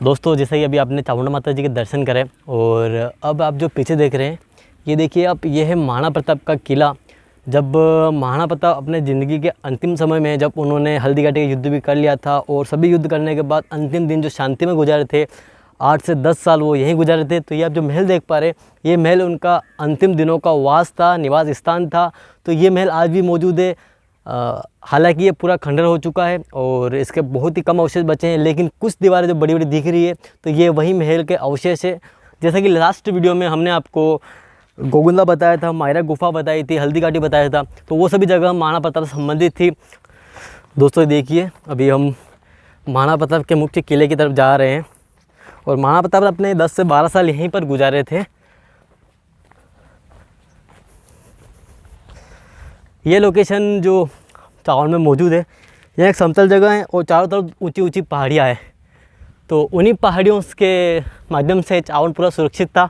दोस्तों जैसे कि अभी आपने चामुंडा माता जी के दर्शन करे और अब आप जो पीछे देख रहे हैं ये देखिए आप, ये है महाराणा प्रताप का किला। जब महाराणा प्रताप अपने ज़िंदगी के अंतिम समय में जब उन्होंने हल्दीघाटी का युद्ध भी कर लिया था और सभी युद्ध करने के बाद अंतिम दिन जो शांति में गुजारे थे, 8 से 10 साल वो यहीं गुजारे थे। तो ये आप जो महल देख पा रहे, ये महल उनका अंतिम दिनों का वास था, निवास स्थान था। तो ये महल आज भी मौजूद है। हालांकि ये पूरा खंडर हो चुका है और इसके बहुत ही कम अवशेष बचे हैं, लेकिन कुछ दीवारें जो बड़ी बड़ी दिख रही है तो ये वही महल के अवशेष है। जैसा कि लास्ट वीडियो में हमने आपको गोगुंदा बताया था, मायरा गुफा बताई थी, हल्दीघाटी बताया था, तो वो सभी जगह महाराणा प्रताप से संबंधित थी। दोस्तों देखिए अभी हम महाराणा प्रताप के मुख्य किले की तरफ जा रहे हैं और महाराणा प्रताप अपने 10 से 12 साल यहीं पर गुजारे थे। ये लोकेशन जो चावल में मौजूद है, यह एक समतल जगह है और चारों तरफ ऊंची ऊंची पहाड़ियाँ हैं। तो उन्हीं पहाड़ियों के माध्यम से चावल पूरा सुरक्षित था,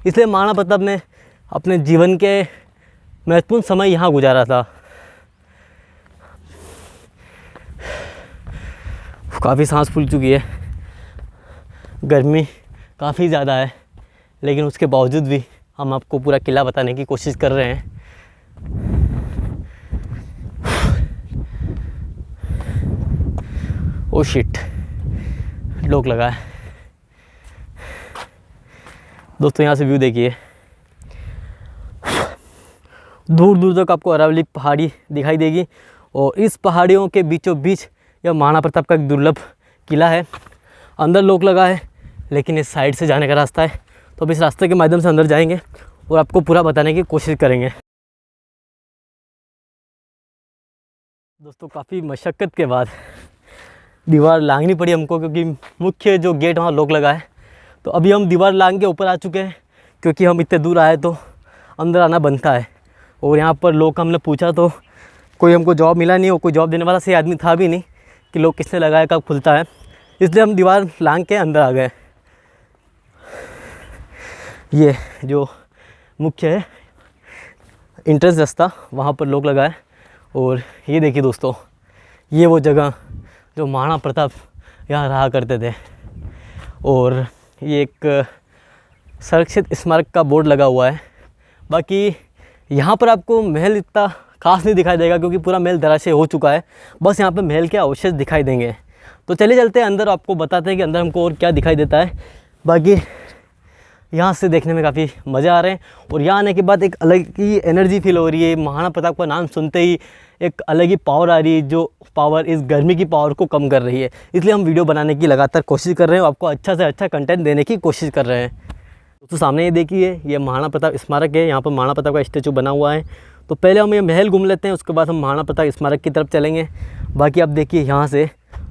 इसलिए महाराणा प्रताप ने अपने जीवन के महत्वपूर्ण समय यहाँ गुजारा था। काफ़ी सांस फूल चुकी है, गर्मी काफ़ी ज़्यादा है, लेकिन उसके बावजूद भी हम आपको पूरा किला बताने की कोशिश कर रहे हैं। ओ शिट, लॉक लगा है। दोस्तों यहाँ से व्यू देखिए, दूर दूर तक आपको अरावली पहाड़ी दिखाई देगी और इस पहाड़ियों के बीचों बीच यह महाराणा प्रताप का एक दुर्लभ किला है। अंदर लॉक लगा है, लेकिन इस साइड से जाने का रास्ता है, तो अब इस रास्ते के माध्यम से अंदर जाएंगे और आपको पूरा बताने की कोशिश करेंगे। दोस्तों काफ़ी मशक्क़त के बाद दीवार लांघनी पड़ी हमको, क्योंकि मुख्य जो गेट वहाँ लॉक लगा है। तो अभी हम दीवार लांघ के ऊपर आ चुके हैं, क्योंकि हम इतने दूर आए तो अंदर आना बनता है। और यहाँ पर लोग हमने पूछा तो कोई हमको जॉब मिला नहीं, और कोई जॉब देने वाला सही आदमी था भी नहीं कि लोग किसने लगाया, कब खुलता है, इसलिए हम दीवार लांघ के अंदर आ गए। ये जो मुख्य है इंट्रेंस रास्ता, वहाँ पर लोग लगा है। और ये देखिए दोस्तों, ये वो जगह जो महाराणा प्रताप यहाँ रहा करते थे। और ये एक संरक्षित स्मारक का बोर्ड लगा हुआ है। बाकी यहाँ पर आपको महल इतना खास नहीं दिखाई देगा, क्योंकि पूरा महल धराशायी हो चुका है। बस यहाँ पे महल के अवशेष दिखाई देंगे। तो चलिए चलते हैं अंदर, आपको बताते हैं कि अंदर हमको और क्या दिखाई देता है। बाकी यहाँ से देखने में काफ़ी मज़ा आ रहे हैं और यहाँ आने के बाद एक अलग ही एनर्जी फील हो रही है। महाराणा प्रताप का नाम सुनते ही एक अलग ही पावर आ रही है, जो पावर इस गर्मी की पावर को कम कर रही है। इसलिए हम वीडियो बनाने की लगातार कोशिश कर रहे हैं, आपको अच्छा से अच्छा कंटेंट देने की कोशिश कर रहे हैं। तो सामने ये देखिए, ये महाराणा प्रताप स्मारक है। यहाँ पर महाराणा प्रताप का स्टैचू बना हुआ है। तो पहले हम ये महल घूम लेते हैं, उसके बाद हम महाराणा प्रताप स्मारक की तरफ चलेंगे। बाकी आप देखिए यहाँ से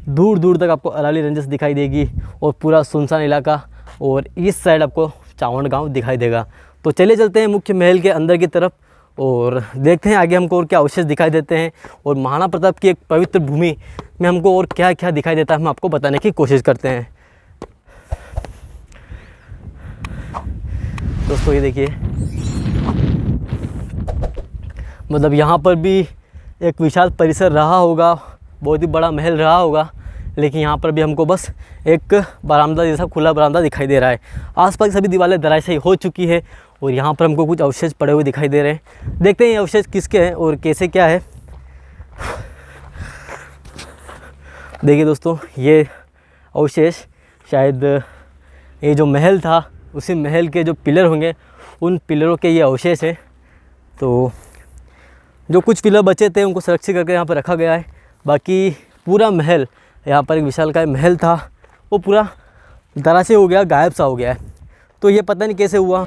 दूर दूर तक आपको अरावली रेंजेस दिखाई देगी और पूरा सुनसान इलाका, और इस साइड आपको चावंड गांव दिखाई देगा। तो चले चलते हैं मुख्य महल के अंदर की तरफ और देखते हैं आगे हमको और क्या अवशेष दिखाई देते हैं, और महाराणा प्रताप की एक पवित्र भूमि में हमको और क्या क्या दिखाई देता है, हम आपको बताने की कोशिश करते हैं। दोस्तों ये देखिए, मतलब यहाँ पर भी एक विशाल परिसर रहा होगा, बहुत ही बड़ा महल रहा होगा, लेकिन यहाँ पर भी हमको बस एक बरामदा जैसा खुला बरामदा दिखाई दे रहा है। आसपास सभी दीवारें धराशायी हो चुकी है और यहाँ पर हमको कुछ अवशेष पड़े हुए दिखाई दे रहे हैं। देखते हैं ये अवशेष किसके हैं और कैसे क्या है। देखिए दोस्तों, ये अवशेष शायद ये जो महल था उसी महल के जो पिलर होंगे, उन पिलरों के ये अवशेष है। तो जो कुछ पिलर बचे थे उनको सुरक्षित करके यहाँ पर रखा गया है। बाकी पूरा महल, यहाँ पर एक विशालकाय महल था, वो पूरा धराशायी हो गया, गायब सा हो गया है। तो ये पता नहीं कैसे हुआ।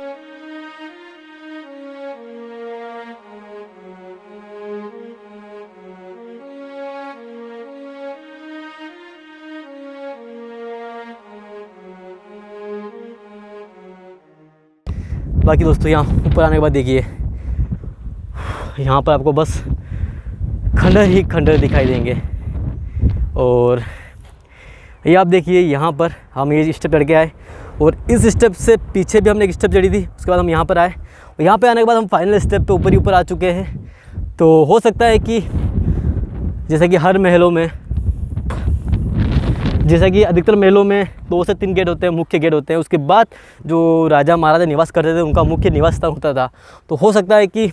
बाकी दोस्तों यहाँ ऊपर आने के बाद देखिए, यहाँ पर आपको बस खंडर ही खंडर दिखाई देंगे। और ये आप देखिए, यहाँ पर हम ये स्टेप चढ़ के आए और इस स्टेप से पीछे भी हमने एक स्टेप चढ़ी थी, उसके बाद हम यहाँ पर आए और यहाँ पे आने के बाद हम फाइनल स्टेप पे ऊपर ही ऊपर आ चुके हैं। तो हो सकता है कि जैसे कि हर महलों में जैसा कि अधिकतर महलों में 2 से 3 गेट होते हैं, मुख्य गेट होते हैं। उसके बाद जो राजा महाराजा निवास करते थे उनका मुख्य निवास स्थान होता था। तो हो सकता है कि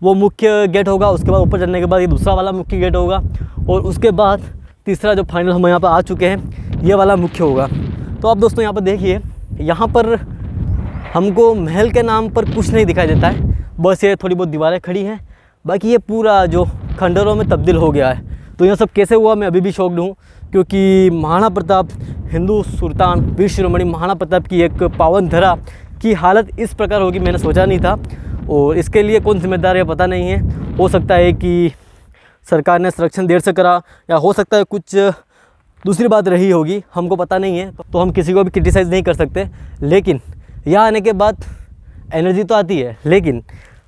वो मुख्य गेट होगा, उसके बाद ऊपर चढ़ने के बाद ये दूसरा वाला मुख्य गेट होगा, और उसके बाद तीसरा जो फाइनल हम यहाँ पर आ चुके हैं ये वाला मुख्य होगा। तो आप दोस्तों यहाँ पर देखिए, यहाँ पर हमको महल के नाम पर कुछ नहीं दिखाई देता है, बस ये थोड़ी बहुत दीवारें खड़ी हैं, बाकी ये पूरा जो खंडरों में तब्दील हो गया है। तो यह सब कैसे हुआ मैं अभी भी शॉक्ड हूँ, क्योंकि महाराणा प्रताप हिंदू सुल्तान वीर शिरोमणि महाराणा प्रताप की एक पावन धरा की हालत इस प्रकार होगी मैंने सोचा नहीं था। और इसके लिए कौन जिम्मेदार है पता नहीं है, हो सकता है कि सरकार ने संरक्षण देर से करा, या हो सकता है कुछ दूसरी बात रही होगी, हमको पता नहीं है। तो हम किसी को भी क्रिटिसाइज़ नहीं कर सकते, लेकिन यहाँ आने के बाद एनर्जी तो आती है। लेकिन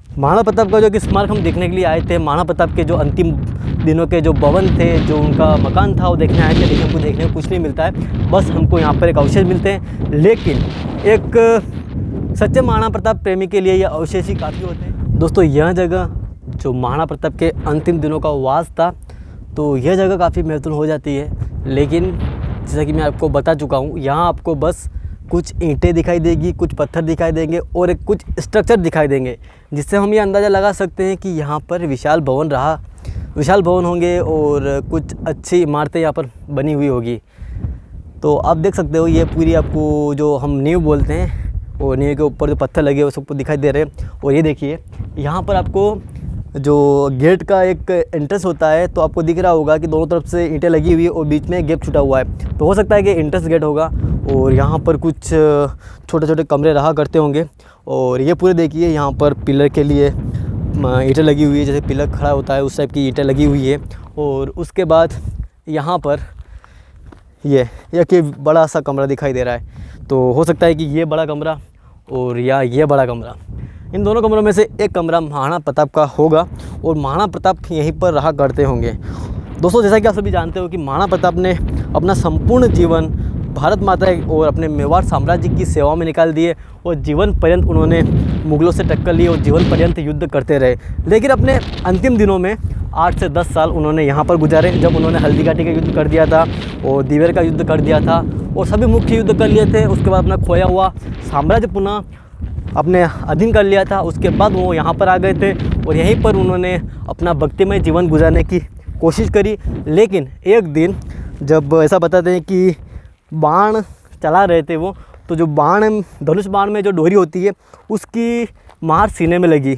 महाराणा प्रताप का जो कि स्मारक हम देखने के लिए आए थे, महाराणा प्रताप के जो अंतिम दिनों के जो भवन थे, जो उनका मकान था, वो देखने आए थे, लेकिन हमको देखने को कुछ नहीं मिलता है, बस हमको यहाँ पर एक अवशेष मिलते हैं। लेकिन एक सच्चे महाराणा प्रताप प्रेमी के लिए ये अवशेष ही काफ़ी होते हैं। दोस्तों यह जगह जो महाराणा प्रताप के अंतिम दिनों का वास था, तो यह जगह काफ़ी महत्वपूर्ण हो जाती है। लेकिन जैसा कि मैं आपको बता चुका हूँ, यहाँ आपको बस कुछ ईंटें दिखाई देगी, कुछ पत्थर दिखाई देंगे और एक कुछ स्ट्रक्चर दिखाई देंगे, जिससे हम ये अंदाज़ा लगा सकते हैं कि यहाँ पर विशाल भवन होंगे और कुछ अच्छी इमारतें यहाँ पर बनी हुई होगी। तो आप देख सकते हो ये पूरी आपको जो हम नींव बोलते हैं, और नींव के ऊपर जो पत्थर लगे हुए सबको दिखाई दे रहे हैं। और ये देखिए यहाँ पर आपको जो गेट का एक एंट्रेंस होता है, तो आपको दिख रहा होगा कि दोनों तरफ से ईंटें लगी हुई है और बीच में गैप छूटा हुआ है। तो हो सकता है कि एंट्रेंस गेट होगा, और यहाँ पर कुछ छोटे छोटे कमरे रहा करते होंगे। और ये पूरे देखिए यहाँ पर पिलर के लिए ईंटें लगी हुई है, जैसे पिलर खड़ा होता है उस टाइप की ईंटें लगी हुई है। और उसके बाद यहाँ पर ये कि बड़ा सा कमरा दिखाई दे रहा है, तो हो सकता है कि ये बड़ा कमरा और या ये बड़ा कमरा, इन दोनों कमरों में से एक कमरा महाराणा प्रताप का होगा, और महाराणा प्रताप यहीं पर रहा करते होंगे। दोस्तों जैसा कि आप सभी जानते हो कि महाराणा प्रताप ने अपना संपूर्ण जीवन भारत माता और अपने मेवाड़ साम्राज्य की सेवा में निकाल दिए, और जीवन पर्यंत उन्होंने मुगलों से टक्कर ली और जीवन पर्यंत युद्ध करते रहे। लेकिन अपने अंतिम दिनों में 8 से 10 साल उन्होंने यहाँ पर गुजारे, जब उन्होंने हल्दी घाटी का युद्ध कर दिया था और दिवेर का युद्ध कर दिया था और सभी मुख्य युद्ध कर लिए थे। उसके बाद अपना खोया हुआ साम्राज्य पुनः अपने अधीन कर लिया था। उसके बाद वो यहाँ पर आ गए थे और यहीं पर उन्होंने अपना भक्तिमय जीवन गुजारने की कोशिश करी। लेकिन एक दिन जब ऐसा बताते हैं कि बाण चला रहे थे वो, तो जो बाण धनुष बाण में जो डोरी होती है उसकी मार सीने में लगी,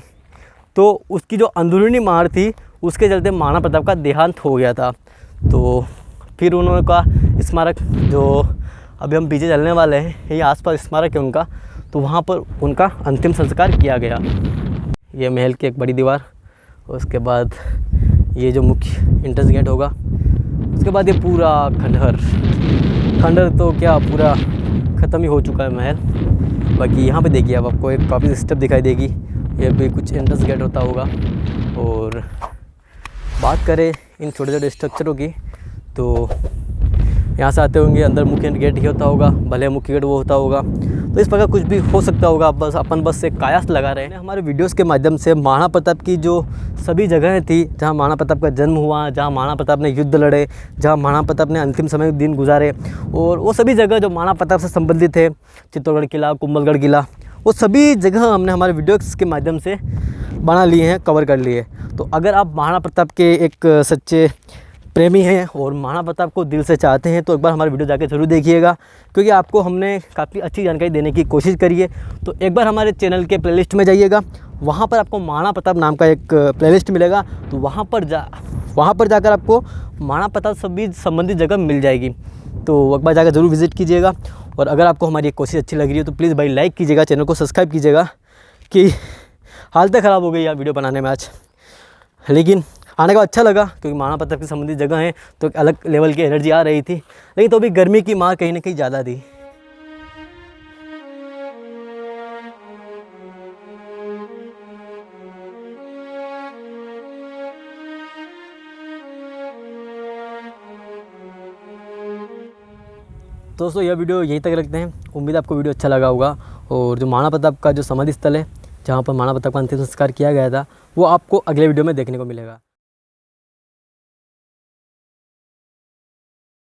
तो उसकी जो अंदरूनी मार थी उसके चलते महाराणा प्रताप का देहांत हो गया था। तो फिर उन्होंने कहा स्मारक जो अभी हम पीछे चलने वाले हैं, यही आसपास स्मारक है उनका, तो वहाँ पर उनका अंतिम संस्कार किया गया। ये महल की एक बड़ी दीवार, उसके बाद ये जो मुख्य एंट्रेंस गेट होगा, उसके बाद ये पूरा खंडहर तो क्या पूरा ख़त्म ही हो चुका है महल। बाकी यहाँ पे देखिए अब आपको एक काफ़ी स्टेप दिखाई देगी, ये भी कुछ एंट्रेंस गेट होता होगा। और बात करें इन छोटे छोटे स्ट्रक्चरों की, तो यहाँ से आते होंगे अंदर मुख्य गेट ही होता होगा, भले मुख्य गेट वो होता होगा। तो इस प्रकार कुछ भी हो सकता होगा, अपन बस से कायास लगा रहे हैं। हमारे वीडियोस के माध्यम से महाराणा प्रताप की जो सभी जगहें थी जहाँ महाराणा प्रताप का जन्म हुआ, जहाँ महाराणा प्रताप ने युद्ध लड़े, जहाँ महाराणा प्रताप ने अंतिम समय दिन गुजारे, और वो सभी जगह जो महाराणा प्रताप से संबंधित है, चित्तौड़गढ़ किला, कुंभलगढ़ किला, वो सभी जगह हमने हमारे वीडियोस के माध्यम से बना लिए हैं, कवर कर लिए। तो अगर आप महाराणा प्रताप के एक सच्चे प्रेमी हैं और महाराणा प्रताप को दिल से चाहते हैं, तो एक बार हमारी वीडियो जाके ज़रूर देखिएगा, क्योंकि आपको हमने काफ़ी अच्छी जानकारी देने की कोशिश करी है। तो एक बार हमारे चैनल के प्लेलिस्ट में जाइएगा, वहाँ पर आपको महाराणा प्रताप नाम का एक प्लेलिस्ट मिलेगा। तो वहाँ पर जाकर आपको महाराणा प्रताप सभी संबंधित जगह मिल जाएगी। तो एक बार जाकर ज़रूर विज़िट कीजिएगा। और अगर आपको हमारी एक कोशिश अच्छी लग रही है तो प्लीज़ भाई लाइक कीजिएगा, चैनल को सब्सक्राइब कीजिएगा। कि हालतें ख़राब हो गई यार वीडियो बनाने में आज, लेकिन आने का अच्छा लगा, क्योंकि महाराणा प्रताप की संबंधित जगह है तो एक अलग लेवल की एनर्जी आ रही थी। लेकिन तो भी गर्मी की मार कहीं ना कहीं ज़्यादा थी। दोस्तों यह वीडियो यहीं तक रखते हैं, उम्मीद आपको वीडियो अच्छा लगा होगा। और जो महाराणा प्रताप का जो समाधि स्थल है, जहाँ पर महाराणा प्रताप का अंतिम संस्कार किया गया था, वो आपको अगले वीडियो में देखने को मिलेगा।